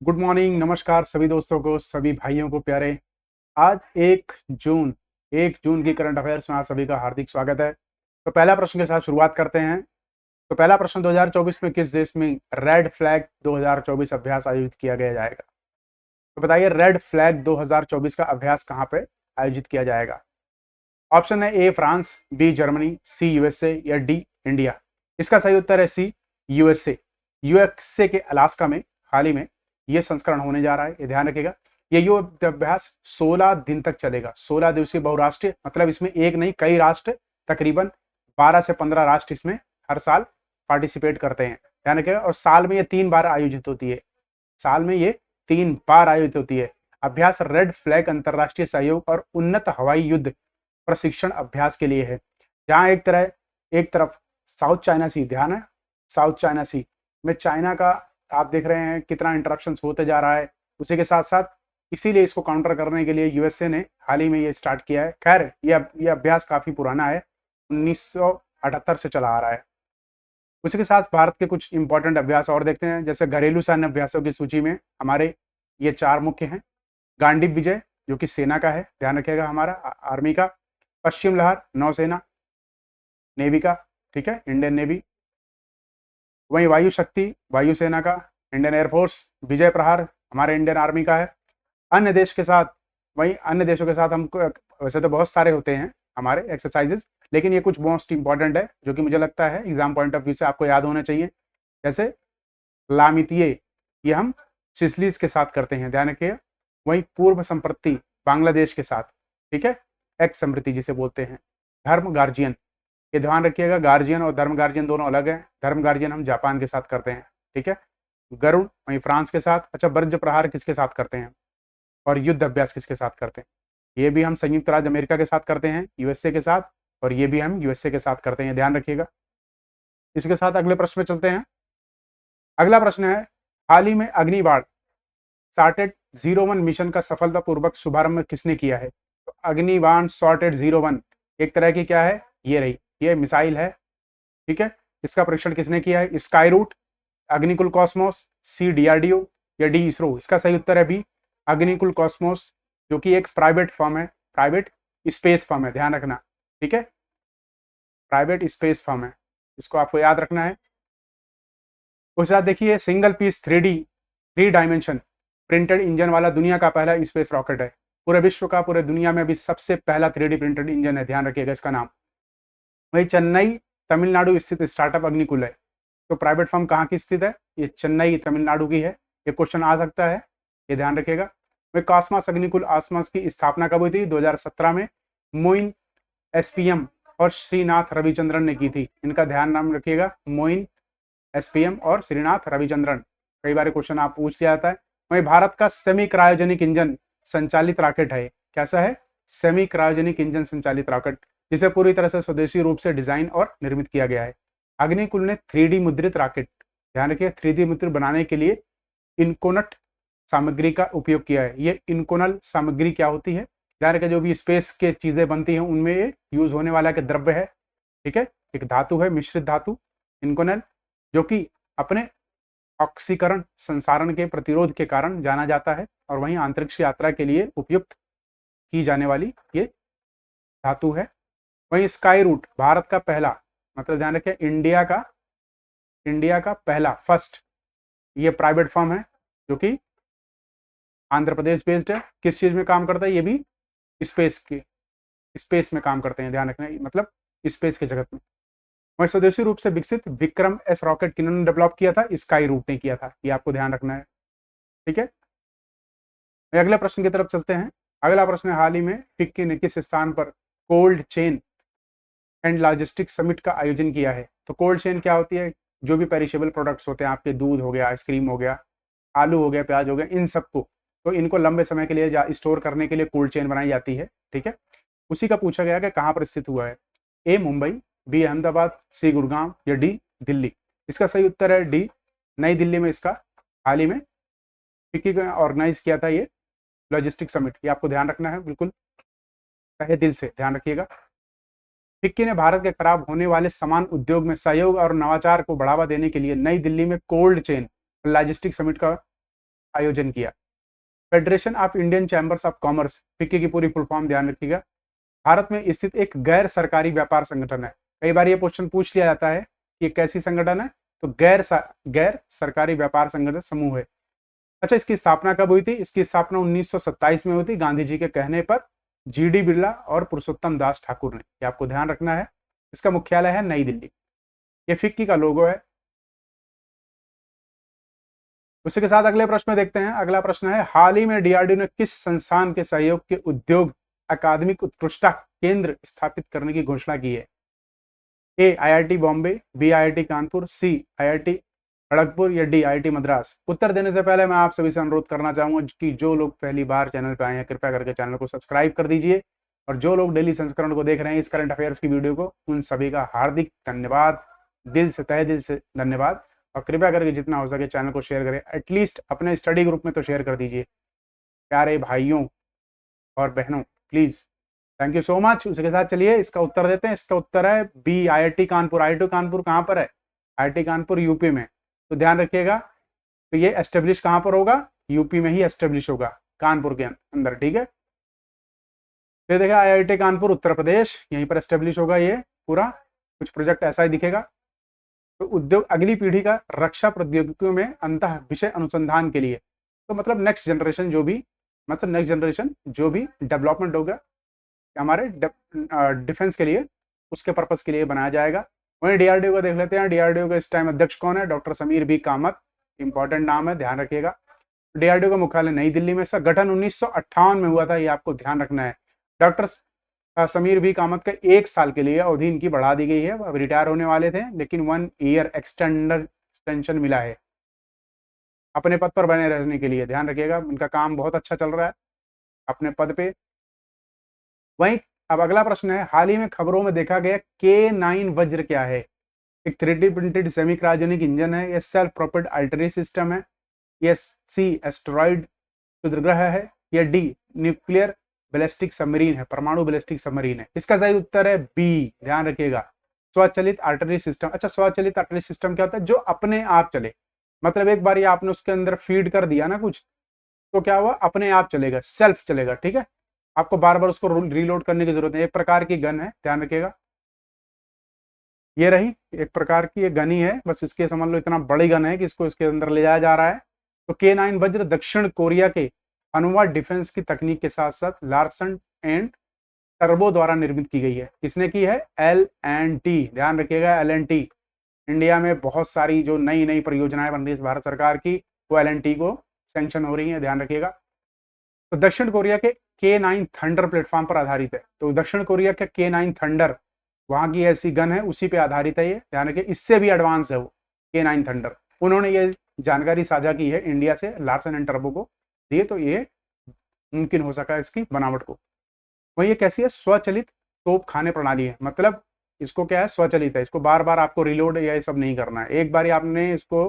Good morning, नमस्कार सभी दोस्तों को, सभी भाइयों को प्यारे। आज 1 जून की करंट अफेयर्स में आप सभी का हार्दिक स्वागत है। तो पहला प्रश्न के साथ शुरुआत करते हैं। तो पहला प्रश्न, 2024 में किस देश में रेड फ्लैग 2024 अभ्यास आयोजित किया गया जाएगा? तो बताइए, रेड फ्लैग 2024 का अभ्यास कहाँ पे आयोजित किया जाएगा? ऑप्शन है A France, B Germany, C USA या डी इंडिया। इसका सही उत्तर है सी यूएसए। यूएसए के अलास्का में हाल ही में यह संस्करण होने जा रहा है, ये ध्यान रखिएगा। ये योगाभ्यास 16 दिन तक चलेगा। 16 दिवसीय बहुराष्ट्रीय, मतलब इसमें एक नहीं कई राष्ट्र, तकरीबन 12 से 15 राष्ट्र इसमें हर साल पार्टिसिपेट करते हैं, ध्यान रखिएगा। और साल में ये 3 बार आयोजित होती है। साल में ये 3 बार आयोजित होती है। अभ्यास रेड फ्लैग अंतरराष्ट्रीय सहयोग और उन्नत हवाई युद्ध प्रशिक्षण अभ्यास के लिए है। जहां एक तरफ साउथ चाइना सी, ध्यान है, साउथ चाइना सी में चाइना का आप देख रहे हैं कितना इंटरप्शन होते जा रहा है। उसी के साथ साथ इसीलिए इसको काउंटर करने के लिए यूएसए ने हाल ही में ये स्टार्ट किया है। खैर, ये अभ्यास काफी पुराना है, 1978 से चला आ रहा है। उसी के साथ भारत के कुछ इंपॉर्टेंट अभ्यास और देखते हैं। जैसे घरेलू सैन्य अभ्यासों की सूची में हमारे ये 4 मुख्य हैं। गांडीव विजय, जो कि सेना का है, ध्यान रखिएगा, हमारा आर्मी का। पश्चिम लहर, नौसेना, नेवी का, ठीक है, इंडियन नेवी। वहीं वायु शक्ति, वायुसेना का, इंडियन एयरफोर्स। विजय प्रहार हमारे इंडियन आर्मी का है। अन्य देश के साथ, वहीं अन्य देशों के साथ हमको वैसे तो बहुत सारे होते हैं हमारे एक्सरसाइजेस, लेकिन ये कुछ मोस्ट इंपॉर्टेंट है जो कि मुझे लगता है एग्जाम पॉइंट ऑफ व्यू से आपको याद होना चाहिए। जैसे लामितिये, ये हम सिसलीस के साथ करते हैं, ध्यान रखिए। वहीं पूर्व संप्रति बांग्लादेश के साथ, ठीक है, एक्स समृद्धि जिसे बोलते हैं। धर्म गार्जियन, ये ध्यान रखिएगा, गार्जियन और धर्म गार्जियन दोनों अलग हैं। धर्म गार्जियन हम जापान के साथ करते हैं, ठीक है। गरुड़ वहीं फ्रांस के साथ। अच्छा, वज्र प्रहार किसके साथ करते हैं और युद्ध अभ्यास किसके साथ करते हैं? ये भी हम संयुक्त राज्य अमेरिका के साथ करते हैं, यूएसए के साथ, और ये भी हम यूएसए के साथ करते हैं, ध्यान रखिएगा। इसके साथ अगले प्रश्न में चलते हैं। अगला प्रश्न है, हाल ही में अग्निबाण सॉर्टेड 01 मिशन का सफलतापूर्वक शुभारंभ किसने किया है? तो अग्निबाण सॉर्टेड 01 एक तरह की क्या है, ये रही, ये मिसाइल है, ठीक है। इसका परीक्षण किसने किया है? स्काई रूट, अग्निकुल कॉस्मोस, सी डीआरडीओ या डी इसरो। इसका सही उत्तर है बी अग्निकुल कॉस्मोस, जो कि एक प्राइवेट फर्म है, प्राइवेट स्पेस फर्म है, ध्यान रखना, ठीक है, प्राइवेट स्पेस फर्म है, इसको आपको याद रखना है। उसके साथ देखिए, single piece 3 dimension printed engine वाला दुनिया का पहला स्पेस रॉकेट है। पूरे विश्व का, पूरे दुनिया में अभी सबसे पहला 3D प्रिंटेड इंजन है, ध्यान रखिएगा इसका नाम। वही चेन्नई तमिलनाडु स्थित स्टार्टअप अग्निकुल है। तो प्राइवेट फर्म कहाँ की स्थित है? ये चेन्नई तमिलनाडु की है। ये क्वेश्चन आ सकता है, ये ध्यान रखिएगा। वही कॉस्मॉस अग्निकुल आसमास की स्थापना कब हुई थी? 2017 में मोइन एसपीएम और श्रीनाथ रविचंद्रन ने की थी। इनका ध्यान नाम रखिएगा, मोइन एसपीएम और श्रीनाथ रविचंद्रन। कई बार क्वेश्चन आप पूछ लिया जाता है। वही भारत का सेमी क्रायोजेनिक इंजन संचालित रॉकेट है। कैसा है? सेमी क्रायोजेनिक इंजन संचालित रॉकेट, जिसे पूरी तरह से स्वदेशी रूप से डिजाइन और निर्मित किया गया है। अग्निकुल ने 3D मुद्रित रॉकेट, ध्यान रखिए, 3D मुद्रित बनाने के लिए इनकोनट सामग्री का उपयोग किया है। ये इनकोनल सामग्री क्या होती है? ध्यान रखिए, जो भी स्पेस के चीजें बनती हैं उनमें ये यूज होने वाला एक द्रव्य है, ठीक है, एक धातु है, मिश्रित धातु इनकोनल, जो कि अपने ऑक्सीकरण संसारण के प्रतिरोध के कारण जाना जाता है, और वहीं अंतरिक्ष यात्रा के लिए उपयुक्त की जाने वाली ये धातु है। वहीं स्काई रूट भारत का पहला, मतलब ध्यान रखिए, इंडिया का पहला, फर्स्ट, ये प्राइवेट फर्म है जो कि आंध्र प्रदेश बेस्ड है। किस चीज में काम करता है? ये भी स्पेस में काम करते हैं, ध्यान रखना, मतलब स्पेस के जगत में। वही स्वदेशी रूप से विकसित विक्रम एस रॉकेट किन्होंने डेवलप किया था? स्काई रूट ने किया था, ये आपको ध्यान रखना है, ठीक है। अगले प्रश्न की तरफ चलते हैं। अगला प्रश्न है, हाल ही में फिक्की ने किस स्थान पर cold chain and logistic summit का आयोजन किया है? तो कोल्ड चेन क्या होती है? जो भी पेरिशेबल प्रोडक्ट्स होते हैं, आपके दूध हो गया, आइसक्रीम हो गया, आलू हो गया, प्याज हो गया, इन सबको, तो इनको लंबे समय के लिए स्टोर करने के लिए कोल्ड चेन बनाई जाती है, ठीक है। उसी का पूछा गया कि कहाँ पर स्थित हुआ है? ए मुंबई, बी अहमदाबाद, सी गुड़गांव या डी दिल्ली। इसका सही उत्तर है डी नई दिल्ली में। इसका हाल ही में फिक्की ने ऑर्गेनाइज किया था ये लॉजिस्टिक समिट, ये आपको ध्यान रखना है, बिल्कुल तहे दिल से ध्यान रखिएगा। फिक्की ने भारत के खराब होने वाले सामान उद्योग में सहयोग और नवाचार को बढ़ावा देने के लिए नई दिल्ली में कोल्ड चेन लॉजिस्टिक समिट का आयोजन किया? Federation of Indian chambers of commerce, FICCI की पूरी फुल फॉर्म ध्यान रखिएगा, भारत में स्थित एक गैर सरकारी व्यापार संगठन है। कई बार ये क्वेश्चन पूछ लिया जाता है कि ये कैसी संगठन है, तो गैर सरकारी व्यापार संगठन समूह है। अच्छा, इसकी स्थापना कब हुई थी? इसकी स्थापना 1927 में हुई थी, गांधी जी के कहने पर जीडी बिरला और पुरुषोत्तम दास ठाकुर ने। ये आपको ध्यान रखना है। इसका मुख्यालय है नई दिल्ली। ये फिक्की का लोगो है। उसी के साथ अगले प्रश्न में देखते हैं। अगला प्रश्न है, हाल ही में डीआरडीओ ने किस संस्थान के सहयोग के उद्योग अकादमिक उत्कृष्टता केंद्र स्थापित करने की घोषणा की है? A IIT Bombay, B IIT Kanpur, C IIT Kharagpur या डी आईआईटी मद्रास। उत्तर देने से पहले मैं आप सभी से अनुरोध करना चाहूंगा कि जो लोग पहली बार चैनल पर आए हैं कृपया करके चैनल को सब्सक्राइब कर दीजिए, और जो लोग डेली संस्करण को देख रहे हैं इस करंट अफेयर्स की वीडियो को, उन सभी का हार्दिक धन्यवाद, दिल से तहे दिल से धन्यवाद। और कृपया करके जितना हो सके चैनल को शेयर करें, एटलीस्ट अपने स्टडी ग्रुप में तो शेयर कर दीजिए प्यारे भाइयों और बहनों, please, thank you so much. उसके साथ चलिए इसका उत्तर देते हैं। इसका उत्तर है B IIT Kanpur. IIT Kanpur कहाँ पर है? आईआईटी कानपुर यूपी में। तो ध्यान रखिएगा, तो ये एस्टेब्लिश कहाँ पर होगा? यूपी में ही एस्टेब्लिश होगा, कानपुर के अंदर, ठीक है। फिर देखा आईआईटी कानपुर उत्तर प्रदेश, यहीं पर एस्टेब्लिश होगा ये पूरा। कुछ प्रोजेक्ट ऐसा ही दिखेगा। तो उद्योग अगली पीढ़ी का रक्षा प्रौद्योगिकियों में अंतः विषय अनुसंधान के लिए, तो मतलब नेक्स्ट जनरेशन जो भी डेवलपमेंट होगा हमारे डिफेंस के लिए, उसके पर्पस के लिए बनाया जाएगा। वहीं डीआरडीओ का देख लेते हैं। डीआरडीओ का इस टाइम अध्यक्ष कौन है? Doctor Sameer B Kamat, important नाम है, ध्यान रखिएगा। डीआरडीओ का मुख्यालय नई दिल्ली में। इसका गठन 1958 में हुआ था, ये आपको ध्यान रखना है। डॉक्टर समीर बी कामत का 1 साल के लिए अवधि इनकी बढ़ा दी गई है। अब रिटायर होने वाले थे, लेकिन 1 ईयर एक्सटेंशन मिला है अपने पद पर बने रहने के लिए। ध्यान रखिएगा, उनका काम बहुत अच्छा चल रहा है अपने पद पे। वहीं अब अगला प्रश्न है, हाल ही में खबरों में देखा गया K9 वज्र क्या है? एक 3D printed semi cryogenic engine है, यह सेल्फ प्रोपेल्ड आर्टिलरी सिस्टम है, यह सी एस्टेरॉइड क्षुद्रग्रह है, या डी न्यूक्लियर बैलिस्टिक सबमरीन है, परमाणु बैलिस्टिक सबमरीन है। इसका सही उत्तर है बी, ध्यान रखिएगा, स्वचालित आर्टिलरी सिस्टम। अच्छा, स्वचालित आर्टिलरी सिस्टम क्या होता है? जो अपने आप चले, मतलब एक बार ये आपने उसके अंदर फीड कर दिया ना कुछ, तो क्या हुआ? अपने आप चलेगा, सेल्फ चलेगा, ठीक है। आपको बार बार उसको रीलोड करने की जरूरत है। एक प्रकार की गन है, ध्यान रखिएगा, ये रही एक प्रकार की ये गन ही है, बस इसके समझ लो इतना बड़ी गन है कि इसको इसके अंदर ले जाया जा रहा है। तो K9 वज्र दक्षिण कोरिया के हनुआ डिफेंस की तकनीक के साथ साथ लार्सन एंड टर्बो द्वारा निर्मित की गई है। किसने की है? L&T, ध्यान रखिएगा, L&T। इंडिया में बहुत सारी जो नई नई परियोजनाएं बन रही है भारत सरकार की, वो L&T को सैंक्शन हो रही है, ध्यान रखिएगा। तो दक्षिण कोरिया के K9 थंडर प्लेटफॉर्म पर आधारित है। तो दक्षिण कोरिया के K9 थंडर, वहां की ऐसी गन है, उसी पे आधारित है ये, ध्यान रखिए। इससे भी एडवांस है वो K9 थंडर। उन्होंने ये जानकारी साझा की है इंडिया से, लार्सन एंड टर्बो को दिए, तो ये मुमकिन हो सका इसकी बनावट को। वही ये कैसी है? स्वचलित तोप खाने प्रणाली है, मतलब इसको क्या है? स्वचलित है, इसको बार बार आपको रिलोड या ये सब नहीं करना है। एक बार आपने इसको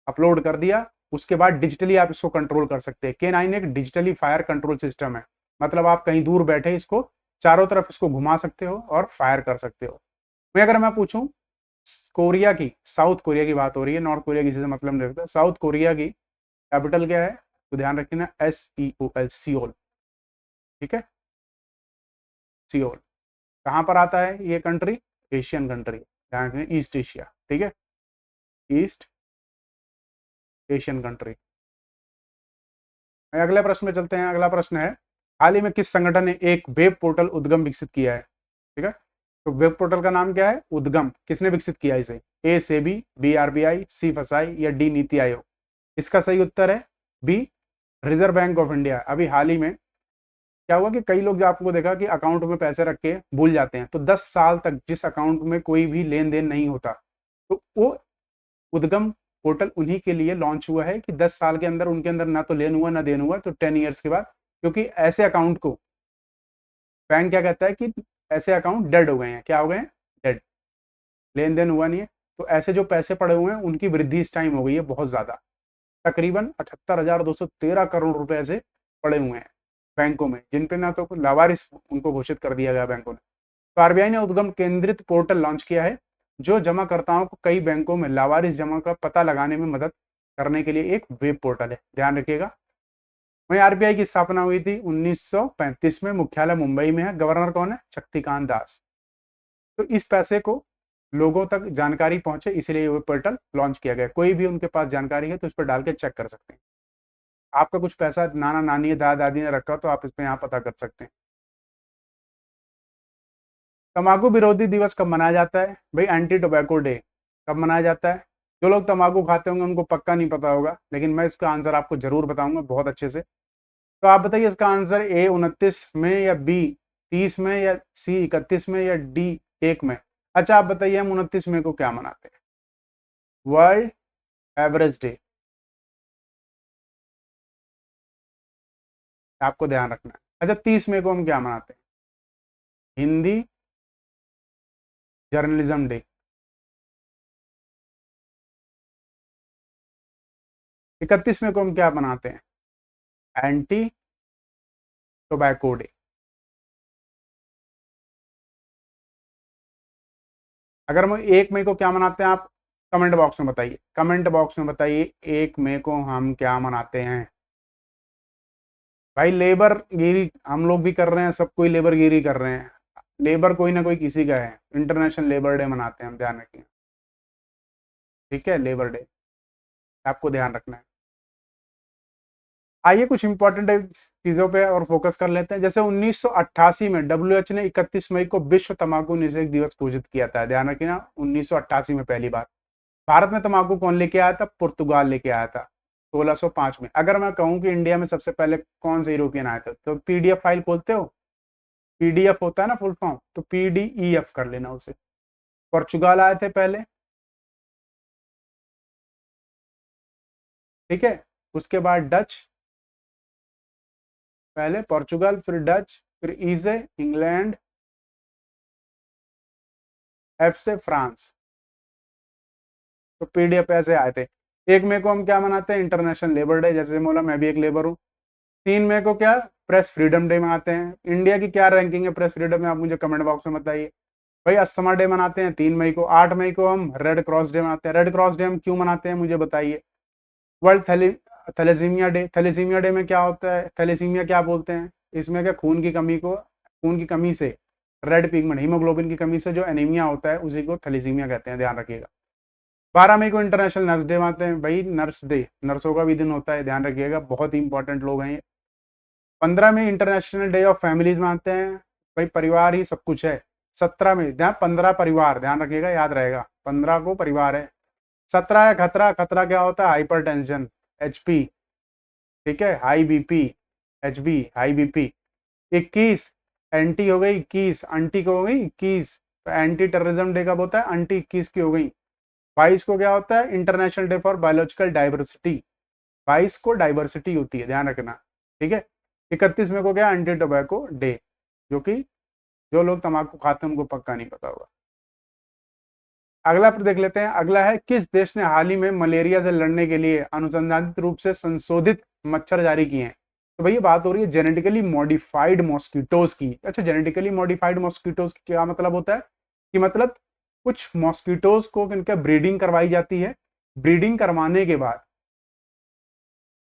अपलोड कर दिया, उसके बाद डिजिटली आप इसको कंट्रोल कर सकते हैं। K9 एक डिजिटली फायर कंट्रोल सिस्टम है, मतलब आप कहीं दूर बैठे इसको चारों तरफ इसको घुमा सकते हो और फायर कर सकते हो। मैं अगर मैं पूछूं कोरिया की, साउथ कोरिया की बात हो रही है, नॉर्थ कोरिया किसी से मतलब नहीं रखता, साउथ कोरिया की कैपिटल क्या है? तो ध्यान रखना, SEOL, सियोल, ठीक है, सियोल। कहां पर आता है ये कंट्री? एशियन कंट्री, ध्यान रखना, ईस्ट एशिया, ठीक है, ईस्ट एशियन कंट्री। अगले प्रश्न में चलते हैं। अगला प्रश्न है, हाल ही में किस संगठन ने एक वेब पोर्टल उद्गम विकसित किया है? ठीक है, तो वेब पोर्टल का नाम क्या है? उद्गम। किसने विकसित किया इसे? A SEBI, B RBI, C FSSAI या डी नीति आयोग। इसका सही उत्तर है B Reserve Bank of India. अभी हाल ही में क्या हुआ कि कई लोग जो आपको देखा कि अकाउंट में पैसे रख के भूल जाते हैं, तो 10 साल तक जिस अकाउंट में कोई भी लेन देन नहीं होता, तो वो उद्गम पोर्टल उन्हीं के लिए लॉन्च हुआ है कि 10 साल के अंदर उनके अंदर ना तो लेन हुआ ना देन हुआ, तो 10 ईयर्स के बाद, क्योंकि ऐसे अकाउंट को बैंक क्या कहता है कि ऐसे अकाउंट डेड हो गए हैं। क्या हो गए हैं? डेड, लेन देन हुआ नहीं है। तो ऐसे जो पैसे पड़े हुए हैं उनकी वृद्धि इस टाइम हो गई है बहुत ज्यादा, तकरीबन 78,213 करोड़ रुपए ऐसे पड़े हुए हैं बैंकों में, जिन पे ना तो लावारिस उनको घोषित कर दिया गया बैंकों ने। तो आरबीआई ने उद्गम केंद्रित पोर्टल लॉन्च किया है, जो जमाकर्ताओं को कई बैंकों में लावारिस जमा का पता लगाने में मदद करने के लिए एक वेब पोर्टल है, ध्यान रखिएगा। वहीं आरबीआई की स्थापना हुई थी 1935 में, मुख्यालय मुंबई में है। गवर्नर कौन है? शक्तिकांत दास। तो इस पैसे को लोगों तक जानकारी पहुंचे इसलिए वेब पोर्टल लॉन्च किया गया। कोई भी उनके पास जानकारी है तो उस पर डाल के चेक कर सकते हैं। आपका कुछ पैसा नाना नानी दादा दादी ने रखा तो आप इसमें यहाँ पता कर सकते हैं। तंबाकू विरोधी दिवस कब मनाया जाता है? भाई एंटी टोबैको डे कब मनाया जाता है? जो लोग तंबाकू खाते होंगे उनको पक्का नहीं पता होगा, लेकिन मैं इसका आंसर आपको जरूर बताऊंगा बहुत अच्छे से। तो आप बताइए इसका आंसर ए 29 में, या बी 30 में, या सी 31 में, या डी 1 में? अच्छा आप बताइए हम 29 मई को क्या मनाते हैं? World average day. आपको ध्यान रखना है। अच्छा 30 मई को हम क्या मनाते हैं? Hindi journalism day. 31 मई को हम क्या मनाते हैं? Anti tobacco day. अगर हम 1 मई को क्या मनाते हैं, आप कमेंट बॉक्स में बताइए, कमेंट बॉक्स में बताइए 1 मई को हम क्या मनाते हैं। भाई लेबर गिरी हम लोग भी कर रहे हैं, सब कोई लेबर गिरी कर रहे हैं। लेबर कोई ना कोई किसी का है। इंटरनेशनल लेबर डे मनाते हैं हम, ध्यान रखिए। ठीक है, लेबर डे आपको ध्यान रखना है। आइए कुछ इंपॉर्टेंट चीजों पे और फोकस कर लेते हैं। जैसे 1988 में डब्ल्यूएच ने 31 मई को विश्व तंबाकू निषेध दिवस घोषित किया था, ध्यान रखिए 1988 में पहली बार। भारत में तंबाकू कौन लेके आया था? पुर्तगाल लेके आया था 1605 में। अगर मैं कहूं कि इंडिया में सबसे पहले कौन से यूरोपियन आए थे, तो पीडीएफ फाइल खोलते हो, पीडीएफ होता है ना फुल फॉर्म, तो पीडीईएफ कर लेना उसे। पुर्तगाल आए थे पहले, ठीक है। उसके बाद डच, पहले पोर्चुगल, फिर डच, फिर ई से इंग्लैंड, एफ से फ्रांस। तो पीडीएफ ऐसे आए थे। 1 मई को हम क्या मनाते हैं? International labour day. जैसे बोला मैं भी एक लेबर हूँ। 3 मई को क्या? प्रेस फ्रीडम डे मनाते हैं। इंडिया की क्या रैंकिंग है प्रेस फ्रीडम में, आप मुझे कमेंट बॉक्स में बताइए। भाई अस्थमा डे मनाते हैं 3 मई को। 8 मई को हम रेड क्रॉस डे मनाते हैं। रेड क्रॉस डे हम क्यों मनाते हैं मुझे बताइए। World Thalassemia Day. Thalassemia Day में क्या होता है? थैलेसीमिया क्या बोलते हैं? इसमें क्या खून की कमी को, खून की कमी से रेड पिगमेंट हीमोग्लोबिन की कमी से जो एनीमिया होता है उसी को थैलेसीमिया कहते हैं, ध्यान रखिएगा। 12 मई को इंटरनेशनल नर्स डे मनाते हैं। भाई नर्स डे, नर्सों का भी दिन होता है, ध्यान रखिएगा, बहुत ही इंपॉर्टेंट लोग हैं ये। 15 में इंटरनेशनल डे ऑफ फैमिलीज मनाते हैं। भाई परिवार ही सब कुछ है। 17 में ध्यान, 15 परिवार, ध्यान रखिएगा, याद रहेगा 15 को परिवार है। 17 है खतरा। खतरा क्या होता है? हाइपर टेंशन, एचपी, ठीक है, high BP, HB, high BP. 21 anti हो गई, 21 अंटी को हो गई 21, तो एंटी टेररिज्म डे कब होता है? अंटी 21 की हो गई। 22 को क्या होता है? International day for biological diversity. 22 को डाइवर्सिटी होती है, ध्यान रखना, ठीक है। 31 में को क्या? एंटी टोबैको डे, जो कि जो लोग तंबाकू खाते हैं उनको पक्का नहीं पता होगा। अगला पर देख लेते हैं। अगला है, किस देश ने हाल ही में मलेरिया से लड़ने के लिए अनुसंधानित रूप से संशोधित मच्छर जारी किए हैं? तो भैया बात हो रही है जेनेटिकली मॉडिफाइड मॉस्किटोज की। अच्छा जेनेटिकली मॉडिफाइड मॉस्किटोज क्या मतलब होता है? कि मतलब कुछ मॉस्किटोज को इनका ब्रीडिंग करवाई जाती है। ब्रीडिंग करवाने के बाद,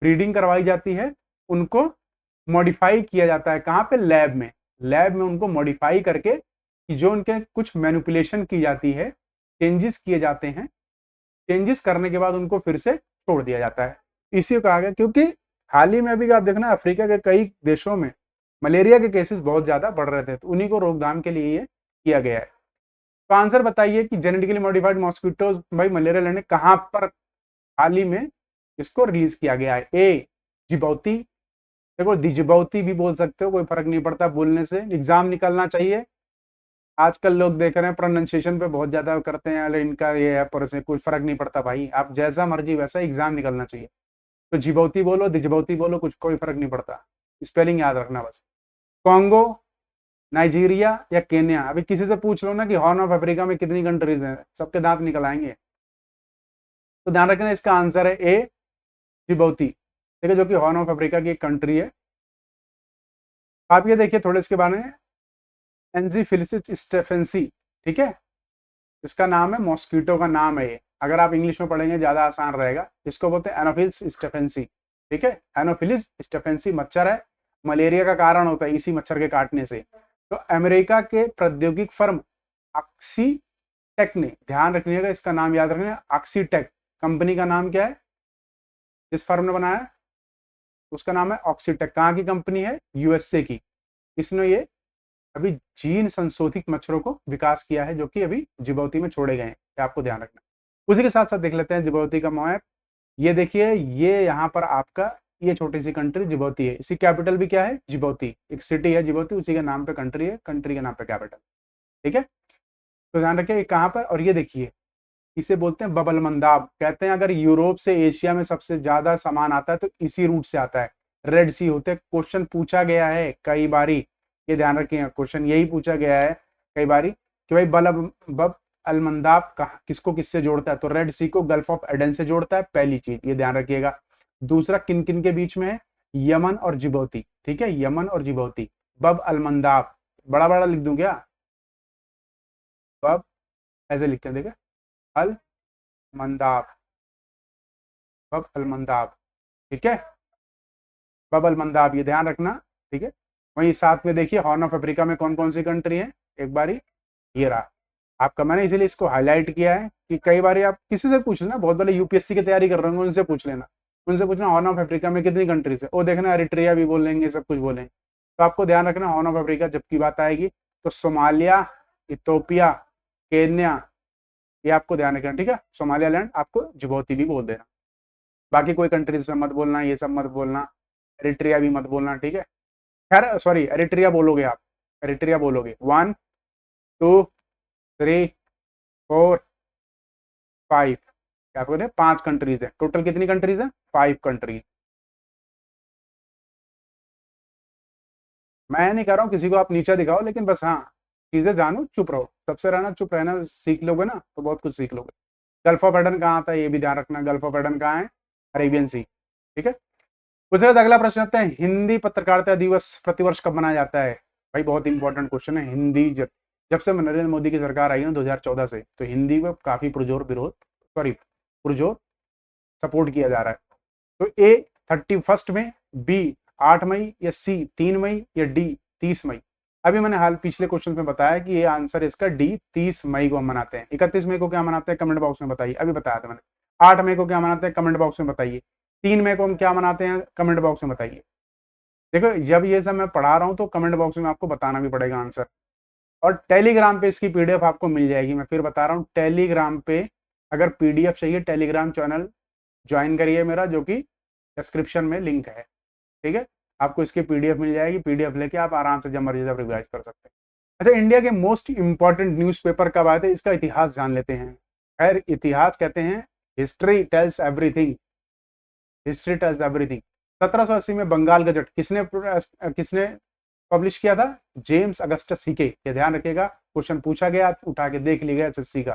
ब्रीडिंग करवाई जाती है, उनको मॉडिफाई किया जाता है। कहाँ पे? लैब में। लैब में उनको मॉडिफाई करके, कि जो उनके कुछ मैनिपुलेशन की जाती है, चेंजेस किए जाते हैं, चेंजेस करने के बाद उनको फिर से छोड़ दिया जाता है। इसी को कहा गया, क्योंकि हाल ही में अभी आप देखना अफ्रीका के कई देशों में मलेरिया के केसेस बहुत ज्यादा बढ़ रहे थे, तो उन्हीं को रोकथाम के लिए ये किया गया है। तो आंसर बताइए कि जेनेटिकली मॉडिफाइड मॉस्किटोज भाई मलेरिया लड़ने कहां पर हाल ही में इसको रिलीज किया गया है? ए जिबौती, देखो दिजबौती भी बोल सकते हो, कोई फर्क नहीं पड़ता बोलने से, एग्जाम निकलना चाहिए। आजकल लोग देख रहे हैं प्रोनाउंसिएशन पे बहुत ज्यादा करते हैं, अरे इनका ये है, पर से कोई फर्क नहीं पड़ता भाई, आप जैसा मर्जी वैसा एग्जाम निकलना चाहिए। तो जिबौती बोलो, दिजबौती बोलो, कुछ कोई फर्क नहीं पड़ता, स्पेलिंग याद रखना बस। कॉन्गो, नाइजीरिया या केन्या? अभी किसी से पूछ लो ना कि हॉर्न ऑफ अफ्रीका में कितनी कंट्रीज हैं, सबके दांत निकल आएंगे। तो ध्यान रखना इसका आंसर है ए जिबौती, ठीक है, जो कि हॉर्न ऑफ अफ्रीका की एक कंट्री है। आप ये देखिए थोड़े इसके बारे में, एनजीफिलिसिस स्टेफेंसी, ठीक है, इसका नाम है, मॉस्किटो का नाम है ये। अगर आप इंग्लिश में पढ़ेंगे ज्यादा आसान रहेगा। इसको बोलते हैं एनोफिलिस स्टेफेंसी। ठीक है, एनोफिलिस स्टेफेंसी मच्छर है, मलेरिया का कारण होता है इसी मच्छर के काटने से। तो अमेरिका के प्रौद्योगिक फर्म ऑक्सीटेक ने, ध्यान रखिएगा इसका नाम याद रखना, ऑक्सीटेक कंपनी का नाम क्या है जिस फर्म ने बनाया, उसका नाम है ऑक्सीटेक। कहाँ की कंपनी है, यूएसए की। इसने ये अभी जीन संशोधित मच्छरों को विकास किया है जो कि अभी जिबौती में छोड़े गए हैं, आपको ध्यान रखना। उसी के साथ साथ देख लेते हैं जिबौती का मैप। ये देखिए, ये यहाँ पर आपका ये छोटी सी कंट्री जिबौती है, इसकी कैपिटल भी क्या है, जिबौती। एक सिटी है जिबौती, उसी के नाम पे कंट्री है, कंट्री के नाम पे कैपिटल। ठीक है, तो ध्यान रखिए कहाँ पर। और ये देखिए, इसे बोलते हैं बबल मंदाब। कहते हैं अगर यूरोप से एशिया में सबसे ज्यादा सामान आता है तो इसी रूट से आता है, रेड सी होते। क्वेश्चन पूछा गया है कई बारी, ये ध्यान रखिए, क्वेश्चन यही पूछा गया है कई बारी कि भाई बब अल मंदाब किसको किससे जोड़ता है, तो रेड सी को गल्फ ऑफ एडन से जोड़ता है, पहली चीज ये ध्यान रखिएगा। दूसरा किन किन के बीच में है, यमन और जिबौती। ठीक है, यमन और जिबौती, बब अल मंदाब। बड़ा बड़ा लिख दूं क्या, बब ऐसे लिखते हैं, देखिए अल मंदाब, बब अल मंदाब। ठीक है, बब अल मंदाब, ये ध्यान रखना। ठीक है, वहीं साथ में देखिए हॉर्न ऑफ अफ्रीका में कौन कौन सी कंट्री है, एक बारी ये रहा आपका। मैंने इसीलिए इसको हाईलाइट किया है कि कई बार आप किसी से पूछ लेना, बहुत बड़े यूपीएससी की तैयारी कर रहे होंगे उनसे पूछ लेना, उनसे पूछना हॉर्न ऑफ अफ्रीका में कितनी कंट्रीज है, वो देखना एरिट्रिया भी बोल लेंगे, सब कुछ बोलेंगे। तो आपको ध्यान रखना हॉर्न ऑफ अफ्रीका जब की बात आएगी तो सोमालिया, इथोपिया, केन्या, ये आपको ध्यान रखना। ठीक है, सोमालिया लैंड आपको जिबौती भी बोल देना। बाकी कोई कंट्रीज में मत बोलना, ये सब मत बोलना, एरिट्रिया भी मत बोलना। ठीक है, खैर सॉरी, एरिट्रिया बोलोगे आप, एरिट्रिया बोलोगे। 1 2 3 4 5, क्या बोले, 5 कंट्रीज है टोटल। कितनी कंट्रीज है, 5 कंट्रीज। मैं नहीं कह रहा हूँ किसी को आप नीचा दिखाओ, लेकिन बस हाँ चीजें जानो, चुप रहो, सबसे रहना, चुप रहना सीख लोगे ना तो बहुत कुछ सीख लोगे। गल्फ ऑफ एडन कहाँ आता है ये भी ध्यान रखना, गल्फ ऑफ एडन कहाँ है, अरेबियन सी। ठीक है, उसके बाद अगला प्रश्न आता है, हिंदी पत्रकारिता दिवस प्रतिवर्ष कब मनाया जाता है। भाई बहुत इंपॉर्टेंट क्वेश्चन है। हिंदी जब से नरेंद्र मोदी की सरकार आई है 2014 से, तो हिंदी को काफी पुरजोर विरोध, सॉरी पुरजोर सपोर्ट किया जा रहा है। तो ए 31 में, बी 8 मई, या सी 3 मई, या डी 30 मई। अभी मैंने हाल पिछले क्वेश्चन में बताया कि ये आंसर इसका डी 30 मई को हम मनाते हैं। 31 मई को क्या मनाते हैं, कमेंट बॉक्स में बताइए, अभी बताया था मैंने। 8 मई को क्या मनाते हैं, कमेंट बॉक्स में बताइए। 3 मई को हम क्या मनाते हैं, कमेंट बॉक्स में बताइए। देखो जब ये सब मैं पढ़ा रहा हूँ तो कमेंट बॉक्स में आपको बताना भी पड़ेगा आंसर। और टेलीग्राम पे इसकी पीडीएफ आपको मिल जाएगी, मैं फिर बता रहा हूँ, टेलीग्राम पे अगर पीडीएफ चाहिए, टेलीग्राम चैनल ज्वाइन करिए मेरा, जो कि डिस्क्रिप्शन में लिंक है। ठीक है, आपको इसकी पीडीएफ मिल जाएगी, पीडीएफ लेके आप आराम से जब मर्जी तब रिवाइज कर सकते हैं। अच्छा, इंडिया के मोस्ट इंपॉर्टेंट न्यूज़पेपर कब आए थे, इसका इतिहास जान लेते हैं। खैर इतिहास कहते हैं, history tells everything, history tells everything. 1780 में बंगाल गजट किसने पब्लिश किया था, जेम्स अगस्टस हिके। ये ध्यान रखिएगा, क्वेश्चन पूछा गया, उठा के देख लीजिएगा एसएससी का।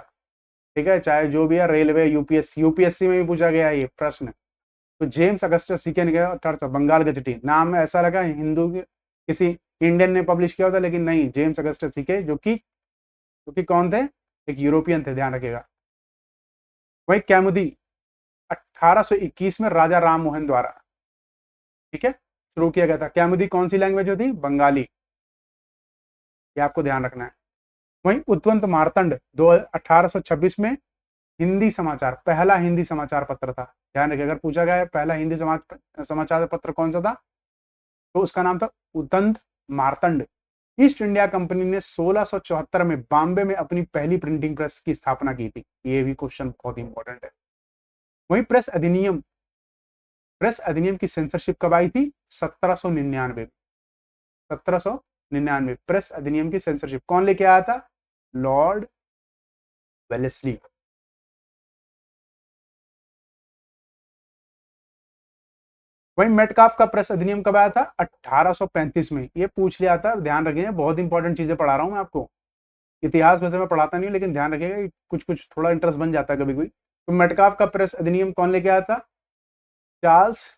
ठीक है, चाहे जो भी है, रेलवे, यूपीएससी में भी पूछा गया ये प्रश्न। तो जेम्स अगस्टस हिके ने क्या, बंगाल गजटी नाम में ऐसा लगा हिंदू किसी इंडियन ने पब्लिश किया होता, लेकिन नहीं, जेम्स अगस्टस हिके जो कि कौन थे, एक यूरोपियन थे, ध्यान रखिएगा। वही कैमुदी 1821 में राजा राम मोहन द्वारा, ठीक है, शुरू किया गया था। कैमुदी कौन सी लैंग्वेज होती, बंगाली, ये आपको ध्यान रखना है। वहीं उद्वंत मार्तंड 1826 में हिंदी समाचार, पहला हिंदी समाचार पत्र था। ध्यान रखिए, अगर पूछा गया है पहला हिंदी समाचार पत्र कौन सा था, तो उसका नाम था Udwant Martand. East India company ने 1674 में बॉम्बे में अपनी पहली प्रिंटिंग प्रेस की स्थापना की थी। ये भी क्वेश्चन बहुत इंपॉर्टेंट है। वहीं प्रेस अधिनियम की सेंसरशिप कब आई थी, 1799। 1799 प्रेस अधिनियम की सेंसरशिप कौन लेके आया था, लॉर्ड वेलेस्ली। वहीं मेटकाफ का प्रेस अधिनियम कब आया था, 1835 में। ये पूछ लिया था, ध्यान रखिएगा, बहुत इंपॉर्टेंट चीजें पढ़ा रहा हूं मैं आपको। इतिहास वैसे मैं पढ़ाता नहीं हूं, लेकिन ध्यान रखिएगा कुछ कुछ थोड़ा इंटरेस्ट बन जाता है कभी कभी। तो मेटकाफ का प्रेस अधिनियम कौन लेके आया था, चार्ल्स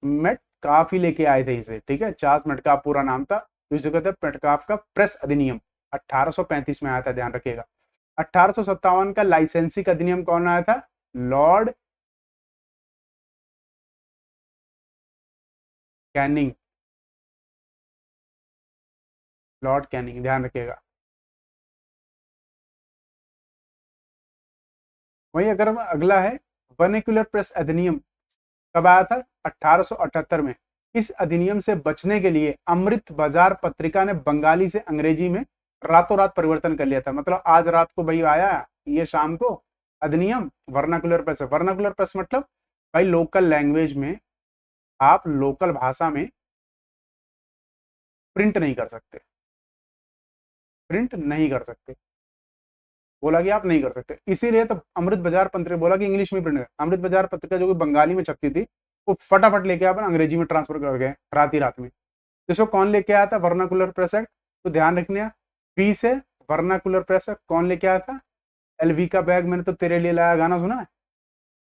मेटकाफ ही लेके आए थे इसे। ठीक है, चार्ल्स मेटकाफ पूरा नाम था, तो इसे कहते हैं मेटकाफ का प्रेस अधिनियम, 1835 में आया था, ध्यान रखिएगा। 1857 का लाइसेंसिंग अधिनियम कौन आया था? लॉर्ड कैनिंग, लॉर्ड कैनिंग, ध्यान रखिएगा। वही अगर अगला है वर्निकुलर प्रेस अधिनियम, कब आया था? 1878 में। इस अधिनियम से बचने के लिए अमृत बाजार पत्रिका ने बंगाली से अंग्रेजी में रातों रात परिवर्तन कर लिया था। मतलब आज रात को भाई आया, ये शाम को अधिनियम वर्नाकुलर प्रेस। वर्नाकुलर प्रेस मतलब भाई लोकल लैंग्वेज में, आप लोकल भाषा में प्रिंट नहीं कर सकते, प्रिंट नहीं कर सकते, बोला कि आप नहीं कर सकते। इसीलिए तो अमृत बाजार पत्रिका बोला कि इंग्लिश में प्रिंट कर। अमृत बाजार पत्रिका जो कि बंगाली में छपती थी, वो फटाफट लेके अपन अंग्रेजी में ट्रांसफर कर गए रात ही रात में। इसको कौन लेके आया था? Vernacular press act. तो ध्यान रखना, बी से वर्नाकुलर प्रेस एक्ट कौन लेके आया था? एलवी का बैग मैंने तो तेरे लिए लाया, गाना सुना है?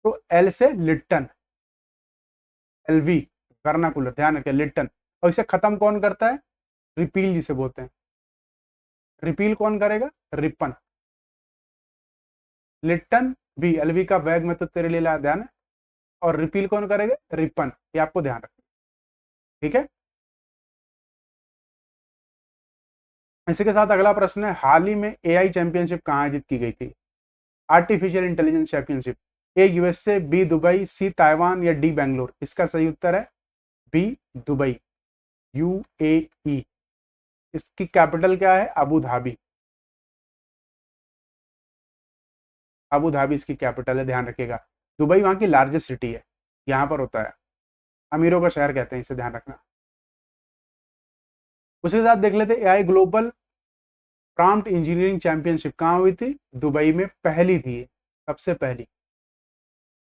तो एल से लिट्टन, एलवी वर्नाकुलर, ध्यान रखिए लिट्टन। और इसे खत्म कौन करता है? रिपील जिसे बोलते हैं। रिपील कौन करेगा? रिपन। लिट्टन बी, एलवी का बैग में तो तेरे लिए लाया, ध्यान है। और रिपील कौन करेगा? रिपन। ये आपको ध्यान रखना, ठीक है। इसी के साथ अगला प्रश्न है, हाल ही में एआई चैंपियनशिप कहाँ आयोजित की गई थी? Artificial intelligence championship. A USA, B Dubai, C Taiwan या डी बेंगलोर? इसका सही उत्तर है बी दुबई, यूएई। इसकी कैपिटल क्या है? अबू धाबी, अबू धाबी इसकी कैपिटल है, ध्यान रखिएगा। दुबई वहां की लार्जेस्ट सिटी है, यहां पर होता है, अमीरों का शहर कहते हैं इसे, ध्यान रखना। उसके साथ देख लेते AI global prompt engineering championship कहाँ हुई थी? दुबई में पहली थी, सबसे पहली।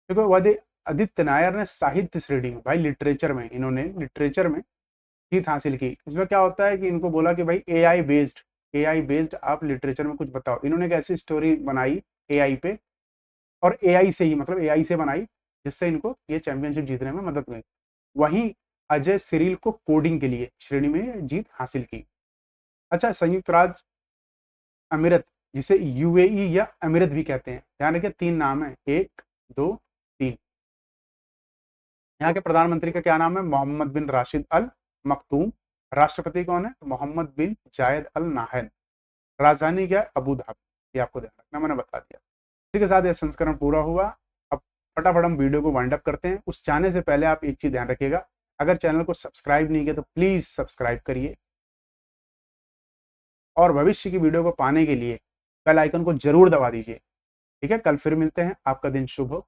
देखो वह आदित्य नायर ने साहित्य श्रेणी में, भाई लिटरेचर में, इन्होंने लिटरेचर में जीत हासिल की। इसमें क्या होता है कि इनको बोला कि भाई एआई बेस्ड आप लिटरेचर में कुछ बताओ। इन्होंने एक ऐसी स्टोरी बनाई एआई पे, और एआई से ही, मतलब एआई से बनाई, जिससे इनको ये चैंपियनशिप जीतने में मदद मिली। वहीं अजय सिरील को कोडिंग के लिए श्रेणी में जीत हासिल की। अच्छा, संयुक्त राज्य अमीरत, जिसे यूएई या अमीरत भी कहते हैं, ध्यान रखिए 3 नाम है, 1 2 3। यहाँ के प्रधानमंत्री का क्या नाम है? मोहम्मद बिन राशिद अल मखदूम। राष्ट्रपति कौन है? मोहम्मद बिन जायद अल नाहन। राजधानी क्या है? Abu Dhabi. ये आपको ध्यान रखना, मैंने बता दिया। इसी के साथ यह संस्करण पूरा हुआ। अब फटाफट हम वीडियो को वाइंड अप करते हैं। उस जाने से पहले आप एक चीज ध्यान रखिएगा, अगर चैनल को सब्सक्राइब नहीं किया तो प्लीज सब्सक्राइब करिए, और भविष्य की वीडियो को पाने के लिए बेल आइकन को जरूर दबा दीजिए, ठीक है। कल फिर मिलते हैं, आपका दिन शुभ हो।